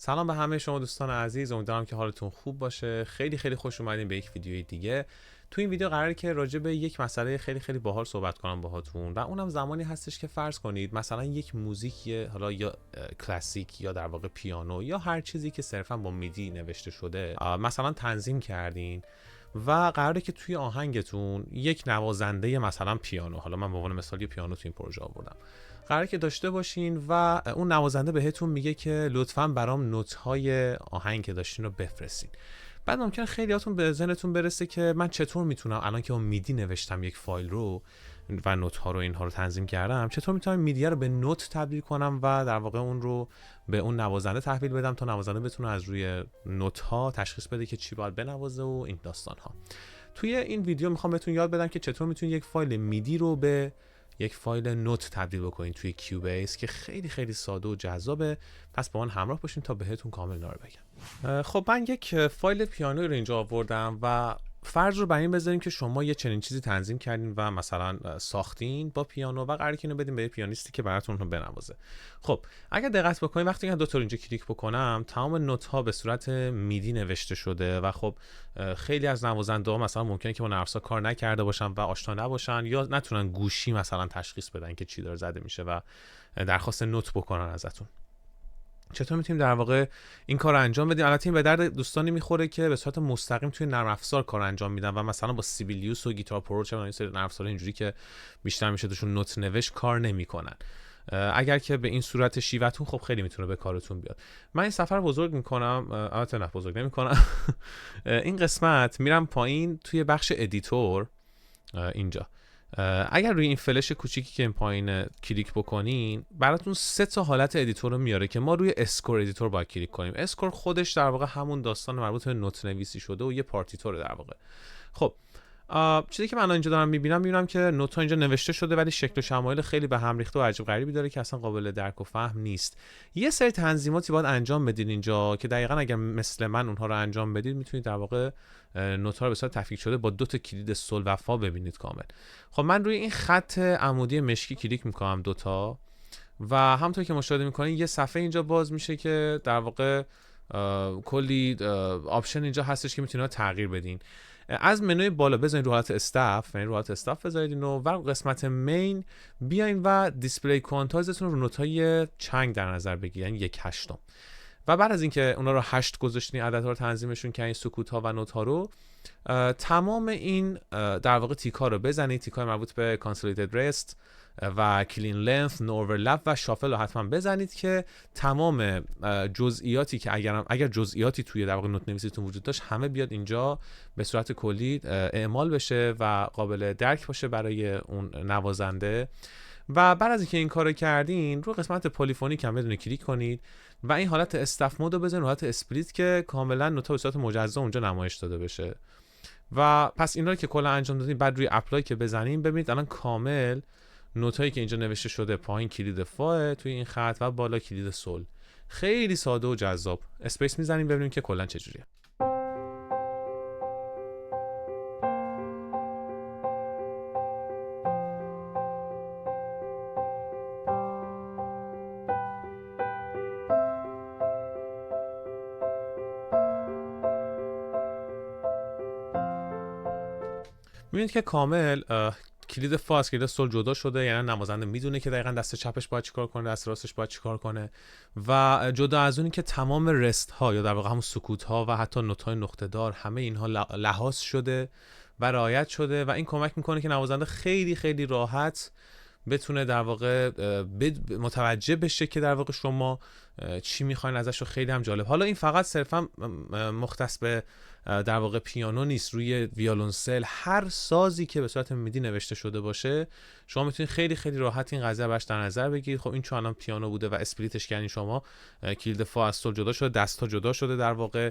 سلام به همه شما دوستان عزیز، امیدوارم که حالتون خوب باشه. خیلی خیلی خوش اومدین به یک ویدیوی دیگه. تو این ویدیو قراره که راجع به یک مسئله خیلی خیلی باحال صحبت کنم باهاتون و اونم زمانی هستش که فرض کنید مثلا یک موزیک حالا یا کلاسیک یا در واقع پیانو یا هر چیزی که صرفا با میدی نوشته شده مثلا تنظیم کردین و قراره که توی آهنگتون یک نوازنده مثلا پیانو، حالا من به عنوان مثال پیانو تو این پروژه آوردم، قراره که داشته باشین و اون نوازنده بهتون میگه که لطفاً برام نوت‌های آهنگ که داشتین رو بفرستین. بعد ممکنه خیلیاتون به ذهنتون برسه که من چطور میتونم الان که اون میدی نوشتم یک فایل رو و نوت‌ها رو اینها رو تنظیم کردم، چطور میتونم میدی رو به نوت تبدیل کنم و در واقع اون رو به اون نوازنده تحویل بدم تا نوازنده بتونه از روی نوت‌ها تشخیص بده که چی باید بنوازه و این داستان‌ها. توی این ویدیو میخوام بهتون یاد بدم که چطور میتونید یک فایل میدی رو به یک فایل نوت تبدیل بکنین توی کیوبیس که خیلی خیلی ساده و جذابه. پس با من همراه باشین تا بهتون کامل اینا رو بگم. خب من یک فایل پیانو رو اینجا آوردم و فرض رو بر این بذاریم که شما یه چنین چیزی تنظیم کردین و مثلا ساختین با پیانو و قراره که اینو بدین به یه پیانیستی که براتون رو بنوازه. خب اگر دقت بکنید وقتی که دو تا اینجا کلیک بکنم تمام نوت ها به صورت میدی نوشته شده و خب خیلی از نوازنده ها مثلا ممکنه که با نرم افزار کار نکرده باشن و آشنا نباشن یا نتونن گوشی مثلا تشخیص بدن که چی داره زده میشه و درخواست نوت بکنن ازتون. چطور میتونیم در واقع این کار رو انجام بدیم؟ البته این به درد دوستانی میخوره که به صورت مستقیم توی نرم افزار کار انجام میدن و مثلا با سیبیلیوس و گیتار پرو چه این سری نرم افزارهای اینجوری که بیشتر میشه توشون نوت نوشت کار نمیکنن. اگر که به این صورت شیوهتون خب خیلی میتونه به کارتون بیاد. من این سفر بزرگ میکنم، البته نه بزرگ نمیکنم. این قسمت میرم پایین توی بخش ادیتور اینجا. اگر روی این فلش کوچیکی که این پایین کلیک بکنین براتون 3 تا حالت ادیتور رو میاره که ما روی اسکور ادیتور باید کلیک کنیم. اسکور خودش در واقع همون داستان مربوط به نوت نویسی شده و یه پارتیتور در واقع. خب چیزی که من اینجا دارم میبینم که نوت ها اینجا نوشته شده ولی شکل و شمایل خیلی به هم ریخته و عجیب غریبی داره که اصلا قابل درک و فهم نیست. یه سری تنظیماتی باید انجام بدید اینجا که دقیقاً اگر مثل من اونها رو انجام بدید میتونید در واقع نوت ها رو به صورت تفکیک شده با 2 تا کلید سل و فا ببینید کامل. خب من روی این خط عمودی مشکی کلیک میکنم 2 تا و همونطور که مشاهده میکنید یه صفحه اینجا باز میشه که در واقع کلی آپشن اینجا هستش که میتونید تغییر بدین. از منوی بالا بزنید رو حالت استاف، یعنی رو حالت استاف بذارید اینو و قسمت مین بیاین و دیسپلی کوانتایزتون رو نوت‌های چنگ در نظر بگیرید، یعنی 1/8. و بعد از اینکه اونا رو 8 گذاشتین عددها رو تنظیمشون کردین، سکوت ها و نوت ها رو، تمام این در واقع تیک ها رو بزنید، تیک های مربوط به کانسولیتد رست و کلین لنث، نو اورلپ و شافل رو حتما بزنید که تمام جزئیاتی که اگر جزئیاتی توی در واقع نوت نویسیتون وجود داشت همه بیاد اینجا به صورت کلی اعمال بشه و قابل درک باشه برای اون نوازنده. و بعد از اینکه این کارو کردین رو قسمت پلیفونیک هم بدون کلیک کنید و این حالت استاف مود رو بزنید، حالت اسپلیت که کاملا نوت‌ها به صورت مجزا اونجا نمایش داده بشه. و پس اینا رو که کلا انجام دادین بعد روی اپلای که بزنین ببینید الان کامل نوتایی که اینجا نوشته شده پایین کلید فا توی این خط و بالا کلید سل. خیلی ساده و جذاب. اسپیس میزنیم ببینیم که کلا چجوریه. میبینید که کامل کلید فا از کلید سل جدا شده، یعنی نوازنده میدونه که دقیقاً دست چپش باید چیکار کنه، دست راستش باید چیکار کنه و جدا از اون که تمام رست ها یا در واقع همون سکوت ها و حتی نوت های نقطه دار همه اینها لحاظ شده و رعایت شده و این کمک میکنه که نوازنده خیلی خیلی راحت بتونه در واقع متوجه بشه که در واقع شما چی میخواین ازش. رو خیلی هم جالب. حالا این فقط صرفا مختص به در واقع پیانو نیست، روی ویولنسل هر سازی که به صورت میدی نوشته شده باشه شما میتونید خیلی خیلی راحت این قضیه باش در نظر بگیرید. خب این چون الان پیانو بوده و اسپلیتش کردین شما کلید فا از سل جدا شده، دست ها جدا شده در واقع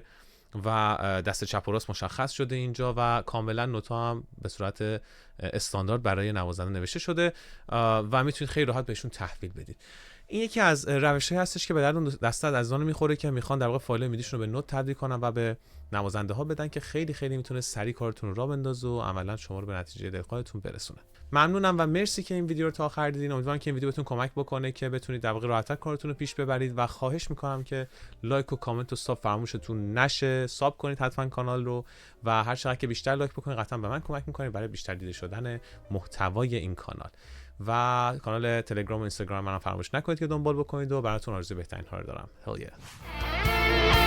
و دست چپ و راست مشخص شده اینجا و کاملا نوتا هم به صورت استاندارد برای نوازنده نوشته شده و میتونید خیلی راحت بهشون تحویل بدید. این یکی از روش‌هایی هستش که به درد اون دسته از عزیزان میخوره که میخوان در واقع فایل میدیشون رو به نوت تبدیل کنن و به نوازنده ها بدن که خیلی خیلی میتونه سریع کارتون رو راه بندازه و عملاً شما رو به نتیجه دلخواهتون برسونه. ممنونم و مرسی که این ویدیو رو تا آخر دیدین. امیدوارم که این ویدیو بهتون کمک بکنه که بتونید در واقع راحت‌تر کارتون رو پیش ببرید و خواهش میکنم که لایک و کامنت و ساب فراموشتون نشه. ساب کنید حتما کانال رو و هر چقدر که بیشتر لایک بکنید قطعا به من کمک میکنید برای بیشتر دیده شدن محتوای این کانال. و کانال تلگرام و اینستاگرام منم فراموش نکنید که دنبال بکنید و براتون آرزوی بهترین ها رو دارم. Hell yeah.